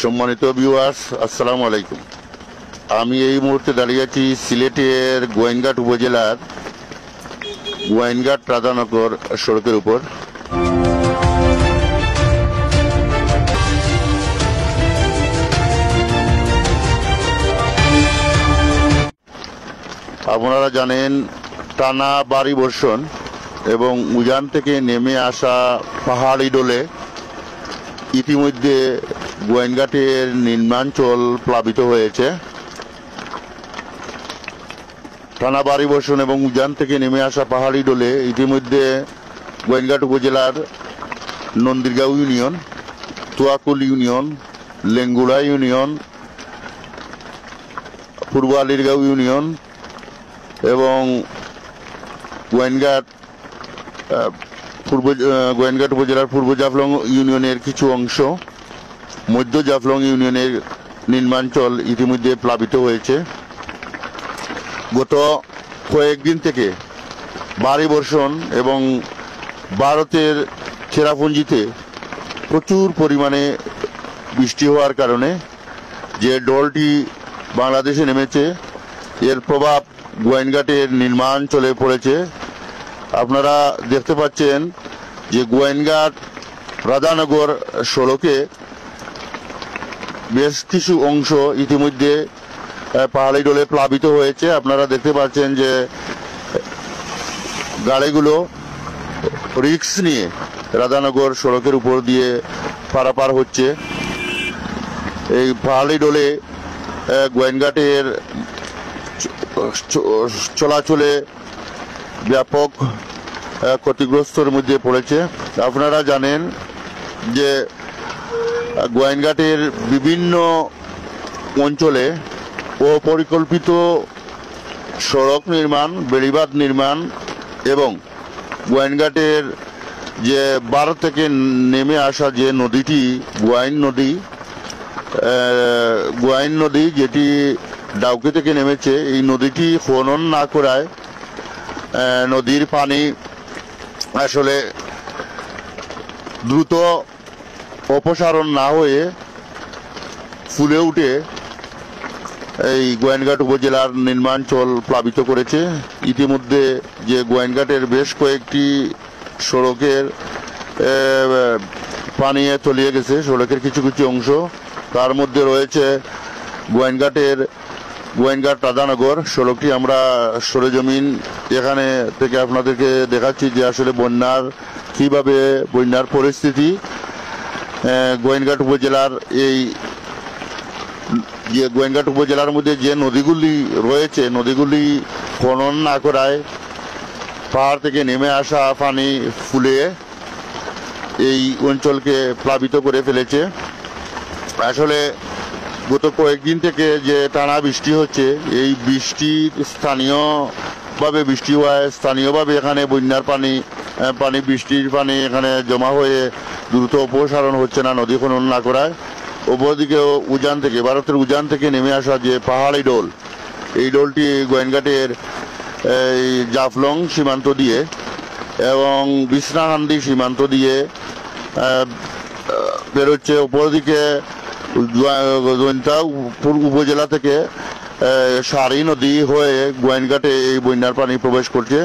সম্মানিত ভিউয়ার্স, আসসালামু আলাইকুম। আমি এই মুহূর্তে দাঁড়িয়ে আছি সিলেটের গোয়েনঘাট উপজেলার গোয়েনঘাট রাধানগর সড়কের উপর। আপনারা জানেন, টানা ভারী বর্ষণ এবং উজান থেকে নেমে আসা পাহাড়ি ডোলে ইতিমধ্যে গোয়েনঘাটের নিম্নাঞ্চল প্লাবিত হয়েছে। টানা ভারী বর্ষণ এবং উজান থেকে নেমে আসা পাহাড়ি ডোলে ইতিমধ্যে গোয়েনঘাট উপজেলার Nandirgaon union, Toyakul union, Lengura union, পূর্ব আলীরগাঁও ইউনিয়ন এবং গোয়েনঘাট উপজেলার পূর্ব জাফলং ইউনিয়নের কিছু অংশ, মধ্য জাফলং ইউনিয়নের নিম্নাঞ্চল ইতিমধ্যে প্লাবিত হয়েছে। গত কয়েকদিন থেকে ভারী বর্ষণ এবং ভারতের চেরাপুঞ্জিতে প্রচুর পরিমাণে বৃষ্টি হওয়ার কারণে যে ডলটি বাংলাদেশে নেমেছে, এর প্রভাব গোয়েনঘাটের নিম্নাঞ্চলে পড়েছে। আপনারা দেখতে পাচ্ছেন যে গোয়েনঘাট রাধানগর সড়কে বেশ কিছু অংশ ইতিমধ্যে পাহাড়ি ডোলে প্লাবিত হয়েছে। আপনারা দেখতে পাচ্ছেন যে গাড়িগুলো রিস্ক নিয়ে রাধানগর সড়কের উপর দিয়ে পারাপার হচ্ছে। এই পাহাড়ি ডোলে গোয়েনঘাটের চলাচলে ব্যাপক ক্ষতিগ্রস্তর মধ্যে পড়েছে। আপনারা জানেন যে গোয়েনঘাটের বিভিন্ন অঞ্চলে অপরিকল্পিত সড়ক নির্মাণ, বেড়িবাঁধ নির্মাণ এবং গোয়েনঘাটের যে ভারত থেকে নেমে আসা যে নদীটি গোয়াইন নদী যেটি ডাউকি থেকে নেমেছে, এই নদীটি খনন না করায় নদীর পানি আসলে দ্রুত অপসারণ না হয়ে ফুলে উঠে এই গোয়েনঘাট উপজেলার নিম্নাঞ্চল প্লাবিত করেছে। ইতিমধ্যে যে গোয়েনঘাটের বেশ কয়েকটি সড়কের পানি তলিয়ে গেছে, সড়কের কিছু কিছু অংশ, তার মধ্যে রয়েছে গোয়েনঘাট রাধানগর সড়কটি। আমরা সরেজমিন এখানে থেকে আপনাদেরকে দেখাচ্ছি যে আসলে বন্যার পরিস্থিতি গোয়েনঘাট উপজেলার গোয়েনঘাট উপজেলার মধ্যে যে নদীগুলি রয়েছে, নদীগুলি খনন না করায় পাহাড় থেকে নেমে আসা পানি ফুলে এই অঞ্চলকে প্লাবিত করে ফেলেছে। আসলে গত কয়েকদিন থেকে যে টানা বৃষ্টি হচ্ছে, এই স্থানীয়ভাবে এখানে বন্যার বৃষ্টির পানি এখানে জমা হয়ে দ্রুত অপসারণ হচ্ছে না নদী খনন না করায়। অপরদিকেও ভারতের উজান থেকে নেমে আসা যে পাহাড়ি ডোল, এই ডোলটি গোয়েনঘাটের জাফলং সীমান্ত দিয়ে এবং বিছনাকান্দি সীমান্ত দিয়ে বেরোচ্ছে। অপরদিকে উপজেলা থেকে সারি নদী হয়ে গোয়েনঘাটে এই বন্যার পানি প্রবেশ করছে।